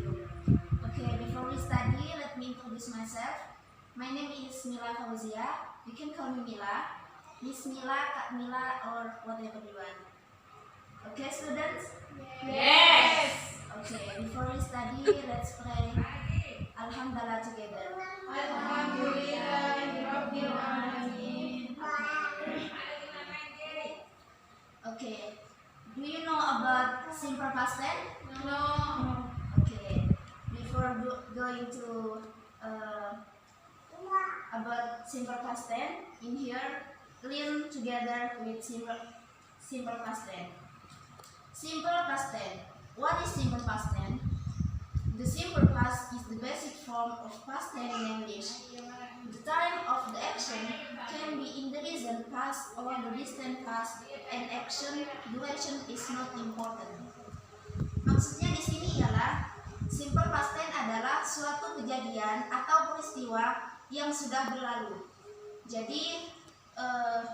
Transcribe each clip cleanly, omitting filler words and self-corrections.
Okay, before we study, let me introduce myself. My name is Mila Fauzia. You can call me Mila, Miss Mila, Kak Mila, or whatever you want. Okay, students? Yes. Okay, before we study, let's pray. Alhamdulillah together. Alhamdulillahirabbil alamin. Okay, do you know about simple past tense? No. Okay, before going to about simple past tense, in here, learn together with simple past tense. Simple past tense. What is simple past tense? The simple past is the basic form of past tense in English. The time of the action can be in the recent past or the distant past, and action duration is not important. Maksudnya di sini ialah simple past tense adalah suatu kejadian atau peristiwa yang sudah berlalu. Jadi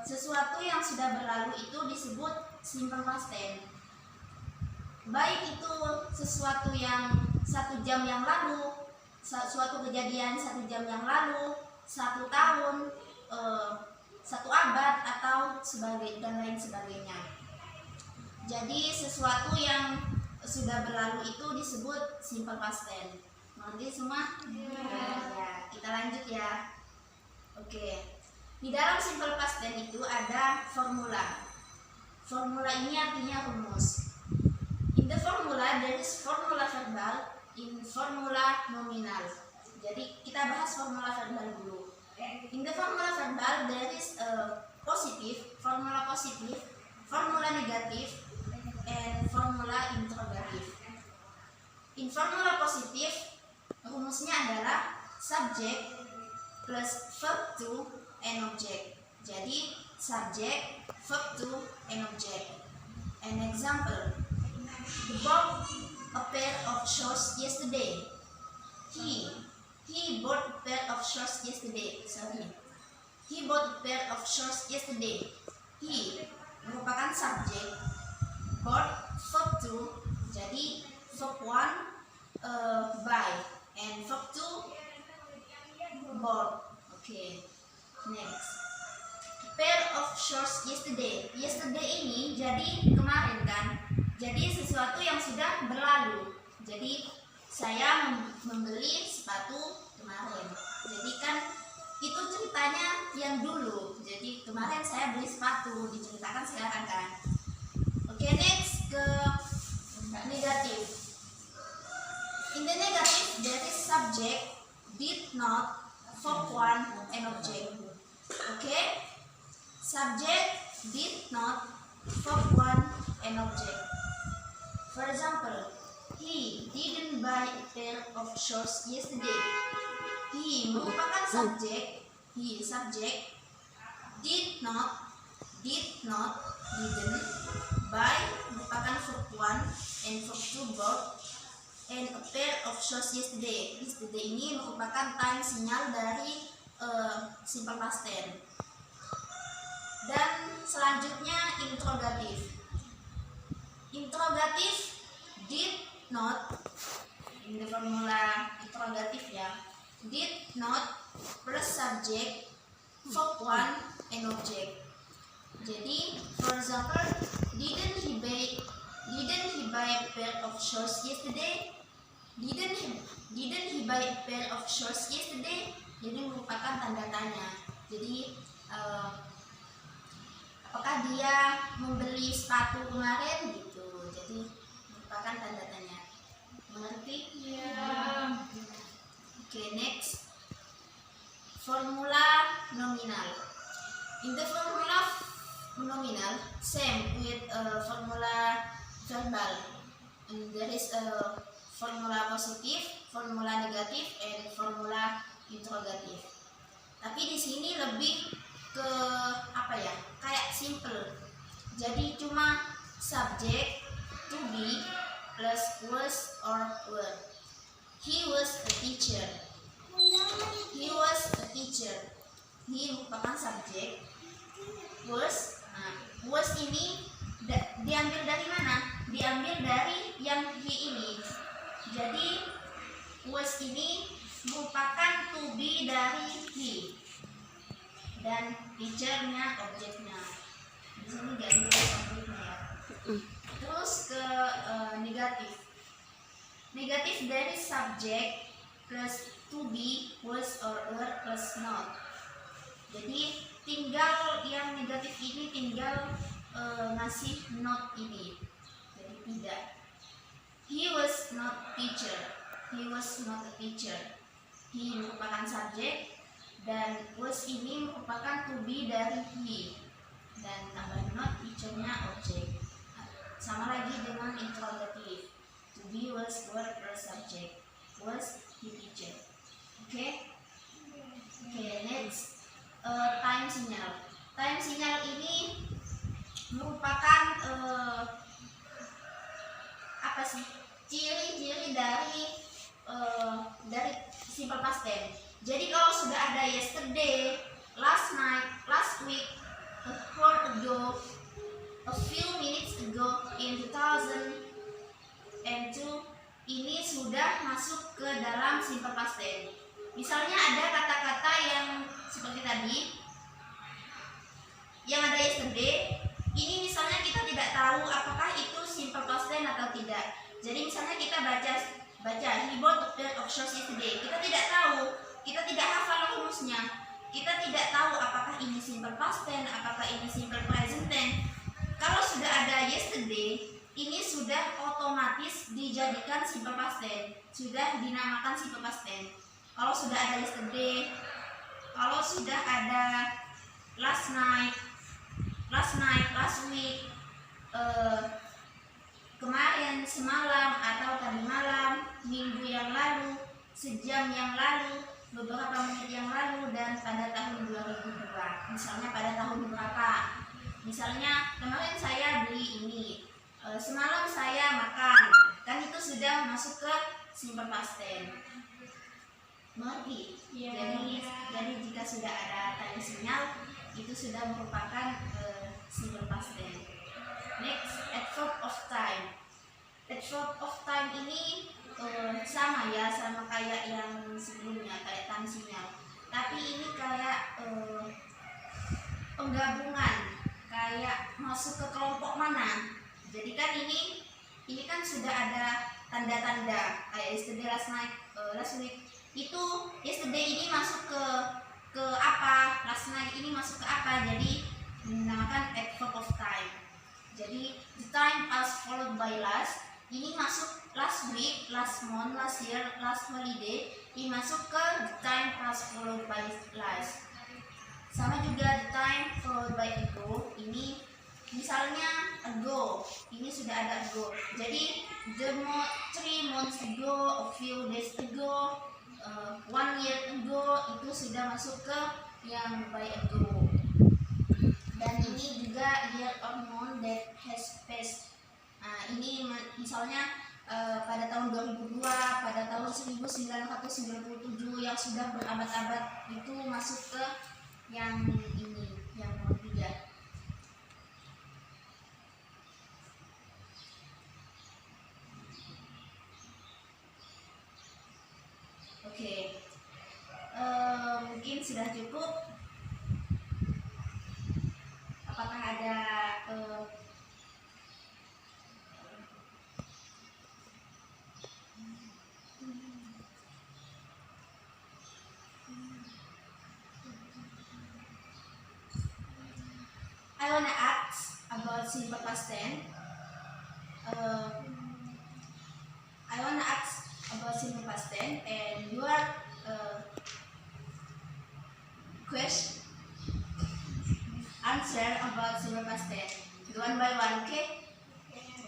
sesuatu yang sudah berlalu itu disebut simple past tense. Baik itu sesuatu yang 1 jam yang lalu, suatu kejadian 1 jam yang lalu, 1 tahun, 1 abad atau dan lain sebagainya. Jadi sesuatu yang sudah berlalu itu disebut simple past tense. Mengerti semua? Ya, kita lanjut ya. Oke. Di dalam simple past tense itu ada formula. Formula ini artinya rumus. In the formula there is formula verbal, in formula nominal. Jadi kita bahas formula verbal dulu. In the formula verbal there is positive, formula positif, formula negatif, and formula interrogative. In formula positif, rumusnya adalah subject plus verb to and object. Jadi subject, verb to, and object. An example: the bought a pair of shorts yesterday. He bought a pair of shorts yesterday. He bought a pair of shorts yesterday. He merupakan subjek, bought verb to, jadi verb 1 buy, and verb 2 bought. Okay, next. Pair of shorts yesterday. Yesterday ini jadi kemarin kan? Jadi sesuatu yang sudah berlalu. Jadi saya membeli sepatu kemarin. Jadi kan itu ceritanya yang dulu. Jadi kemarin saya beli sepatu, diceritakan sekarang kan. Oke, next ke negatif. In the negative there is subject, did not, verb 1, and object. Oke? Subject, did not, verb 1, and object. For example, he didn't buy a pair of shorts yesterday. He merupakan subjek, he subject, did not, didn't, buy merupakan verb 1 and verb 2 bought, and a pair of shorts yesterday. Yesterday ini merupakan time sinyal dari simple past tense. Dan selanjutnya interrogatif. Interrogatif, did not, in the formula interrogatif ya, did not plus subject, verb 1, and object. Jadi, for example, didn't he buy a pair of shorts yesterday? Didn't he buy a pair of shorts yesterday? Jadi merupakan tanda tanya. Jadi apakah dia membeli sepatu kemarin gitu. Jadi merupakan tanda tanya. Mengerti? Ya. Okay, next. Formula nominal. In the formula nominal, same with formula verbal. And there is a formula positif, formula negatif, and formula interrogatif. Tapi di sini lebih ke apa ya? Kayak simple. Jadi cuma subject, to be, plus was or were. He was a teacher. He was a teacher. He merupakan subjek. Was, was ini diambil dari mana? Diambil dari yang he ini. Jadi Was ini merupakan to be dari he, dan teacher-nya objeknya. Di sini nggak ditulis objeknya ya. Terus ke negatif. Negatif dari subject plus to be, was or were plus not. Jadi tinggal yang negatif ini tinggal ngasih not ini. Jadi tidak. He was not teacher. He was not a teacher. He merupakan subjek dan was ini merupakan to be dari he, dan tambah not teacher-nya objek. Sama lagi dengan interrogative. To be, was, were plus subject. Was he teacher. Oke? Oke, next. Time sinyal. Time sinyal ini merupakan apa sih? Ciri-ciri dari simple past tense. Jadi kalau sudah ada yesterday, last night, last week, a hour ago, a few minutes ago, in 2002, ini sudah masuk ke dalam simple past tense. Misalnya ada kata-kata yang seperti tadi, yang ada yesterday, ini misalnya kita tidak tahu apakah itu simple past tense atau tidak. Jadi misalnya kita baca he bought the offshore yesterday. Kita tidak tahu, kita tidak hafal rumusnya. Kita tidak tahu apakah ini simple past tense, apakah ini simple present tense. Kalau sudah ada yesterday, ini sudah otomatis dijadikan simple past tense, sudah dinamakan simple past tense. Kalau sudah ada yesterday, kalau sudah ada last night, last week, kemarin, semalam, atau tadi malam, minggu yang lalu, sejam yang lalu, beberapa menit yang lalu, dan pada tahun 2002. Misalnya pada tahun berapa? Misalnya kemarin saya beli ini, semalam saya makan. Kan itu sudah masuk ke simple past tense. Mengerti? Iya. Jadi jika sudah ada tanda sinyal, itu sudah merupakan simple past tense. Next, adverb of time. Adverb of time ini sama ya, sama kayak yang sebelumnya, kayak tanda sinyal. Tapi ini kayak penggabungan, kayak masuk ke kelompok mana. Jadi kan ini kan sudah ada tanda-tanda kayak yesterday, last night, last week. Itu yesterday ini masuk ke apa, last night ini masuk ke apa. Jadi dinamakan adverb of time. Jadi the time past followed by last, ini masuk last week, last month, last year, last holiday, ini masuk ke the time past followed by last. Sama juga the time followed by ago, ini misalnya ago, ini sudah ada ago. Jadi 3 months ago, a few days ago, 1 year ago, itu sudah masuk ke yang by ago. Dan ini juga year or month that has passed. Nah, ini misalnya pada tahun 2002, pada tahun 1997 yang sudah berabad-abad, itu masuk ke yang ini, yang nomor 3. Oke. Mungkin sudah cukup. Apakah ada I wanna ask about simple past tense. I wanna ask about simple past tense, and your question answer about simple past tense one by one, okay?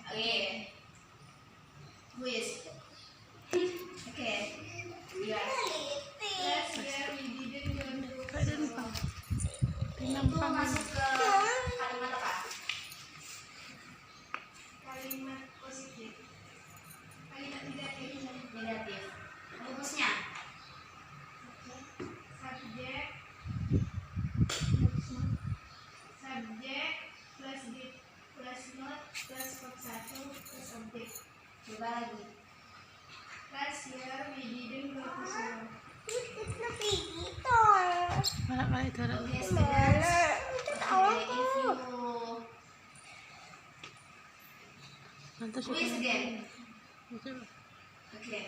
Okay. Who is? Okay. Yeah. Last year we didn't go to Itu masuk ke kalimat apa? kalimat positif. Kalimat negatif. Negatif. Rumusnya? Subjek plus did plus not plus verb 1 plus objek. Coba lagi. Okay, students. Okay, if you quiz again. Okay.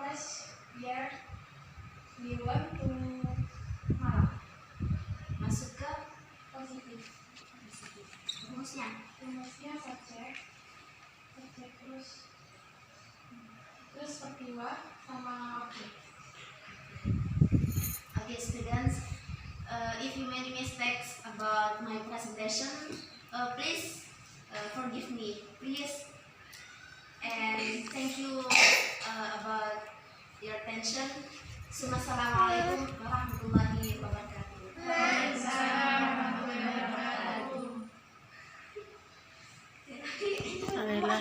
Last year we want to Masuk ke positif. rumusnya. Rumusnya subjek terus peristiwa sama objek. Okay, students. If you made mistakes about my presentation, please forgive me, please. And thank you about your attention. Assalamualaikum warahmatullahi wabarakatuh. Waalaikumsalam warahmatullahi wabarakatuh. Alhamdulillah.